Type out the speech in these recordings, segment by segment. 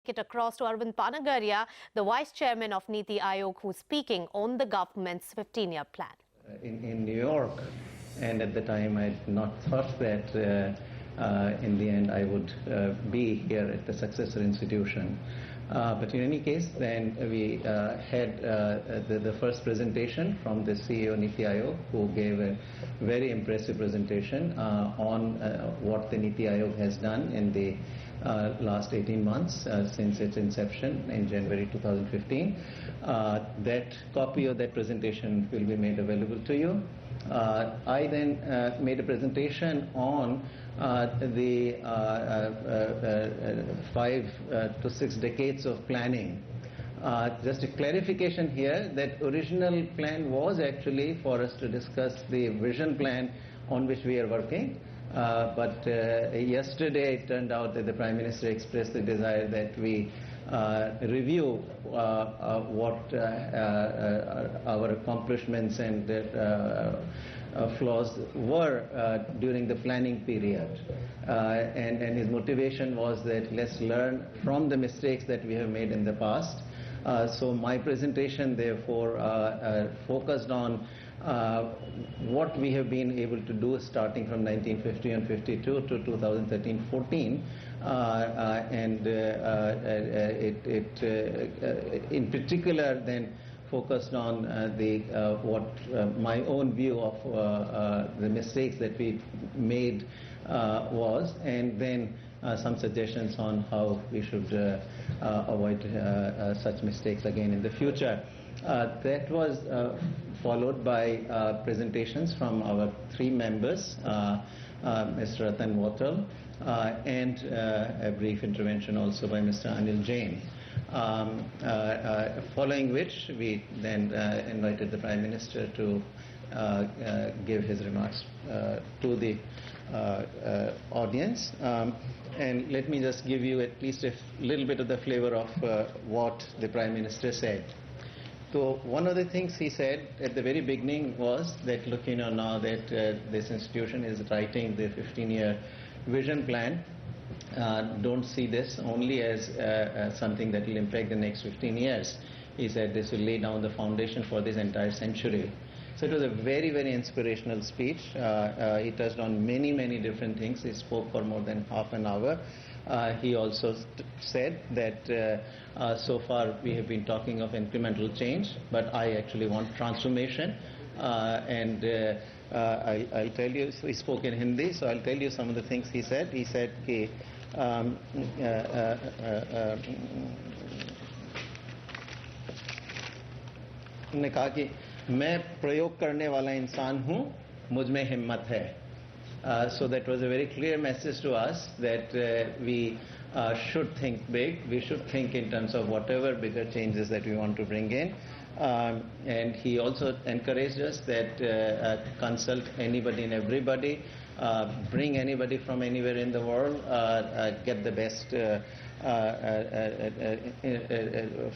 it across to Arvind Panagaria, the Vice Chairman of NITI Aayog, who's speaking on the government's 15-year plan. In New York, and at the time I had not thought that in the end I would be here at the successor institution. But in any case, then we had the first presentation from the CEO NITI Aayog, who gave a very impressive presentation on what the NITI Aayog has done in the last 18 months since its inception in January 2015. That copy of that presentation will be made available to you. I then made a presentation on the 5 to 6 decades of planning. Just a clarification here that original plan was actually for us to discuss the vision plan on which we are working. But yesterday it turned out that the Prime Minister expressed the desire that we review what our accomplishments and flaws were during the planning period. And his motivation was that let's learn from the mistakes that we have made in the past. So my presentation therefore focused on what we have been able to do starting from 1950 and 52 to 2013-14, and it in particular then focused on what my own view of the mistakes that we made was, and then some suggestions on how we should avoid such mistakes again in the future. That was followed by presentations from our 3 members, Mr. Ratan Wattal, and a brief intervention also by Mr. Anil Jain. Following which, we then invited the Prime Minister to give his remarks to the audience. And let me just give you at least a little bit of the flavor of what the Prime Minister said. So one of the things he said at the very beginning was that, look, now that this institution is writing the 15-year vision plan, don't see this only as something that will impact the next 15 years. He said this will lay down the foundation for this entire century. So it was a very, very inspirational speech. He touched on many, many different things. He spoke for more than half an hour. He also said that so far we have been talking of incremental change, but I actually want transformation. And I'll tell you, so he spoke in Hindi, so I'll tell you some of the things he said. He said कि उन्होंने कहा कि मैं प्रयोग करने वाला इंसान हूँ, मुझ में हिम्मत है. So that was a very clear message to us that we should think big, we should think in terms of whatever bigger changes that we want to bring in. And he also encouraged us that consult anybody and everybody, bring anybody from anywhere in the world, get the best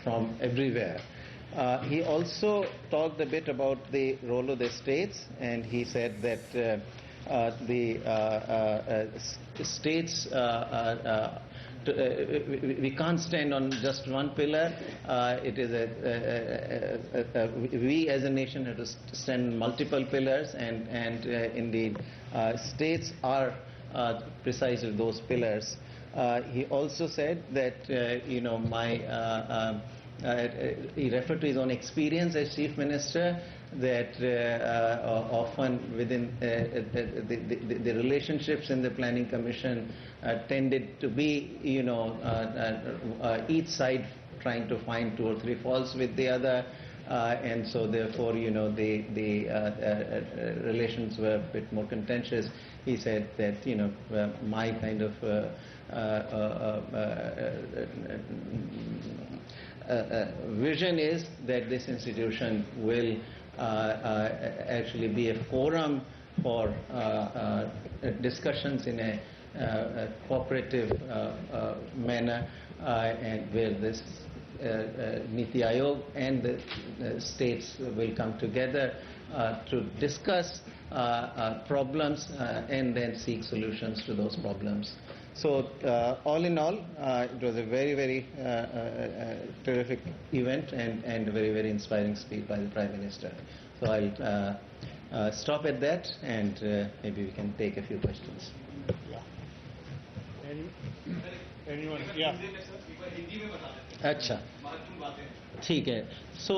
from everywhere. He also talked a bit about the role of the states, and he said that the states, we can't stand on just one pillar. It is we as a nation have to stand on multiple pillars, and indeed states are precisely those pillars. He also said that he referred to his own experience as Chief Minister, that often within the relationships in the Planning Commission tended to be, each side trying to find 2 or 3 faults with the other, and so therefore, the relations were a bit more contentious. He said that, my kind of vision is that this institution will actually be a forum for discussions in a cooperative manner, and where this NITI Aayog and the states will come together to discuss problems and then seek solutions to those problems. So all in all, it was a very, very terrific event and a very, very inspiring speech by the Prime Minister. So I'll stop at that, and maybe we can take a few questions. Anyone? Yeah. अच्छा, ठीक है. So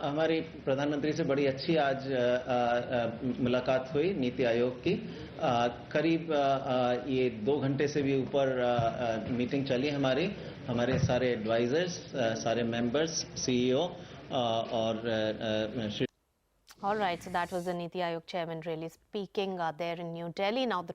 हमारी प्रधानमंत्री से बड़ी अच्छी आज मुलाकात हुई नीति आयोग की. करीब ये 2 घंटे से भी ऊपर मीटिंग चली हमारे सारे एडवाइजर्स, सारे मेंबर्स, CEO और All right, so that was the NITI Aayog chairman really speaking there in New Delhi. Now the